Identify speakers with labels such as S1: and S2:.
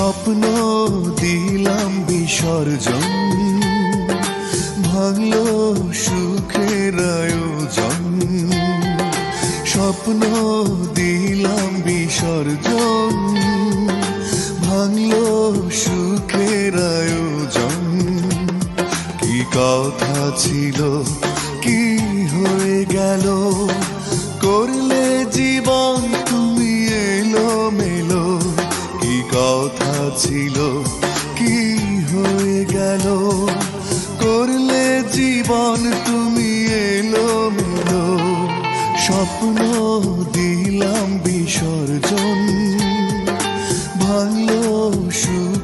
S1: স্বপ্ন দিলাম বিসর্জন, ভাঙলো সুখের আয়োজন। স্বপ্ন দিলাম বিসর্জন, ভাঙলো সুখের আয়োজন। কি কথা ছিল, কি হয়ে গেল, করলে জীবন তুমি এলোমেলো। কি কথা ছিল, কি হয়ে গেল, করলে জীবন তুমি এলোমেলো। স্বপ্ন দিলাম বিসর্জন, ভাঙলো সুখ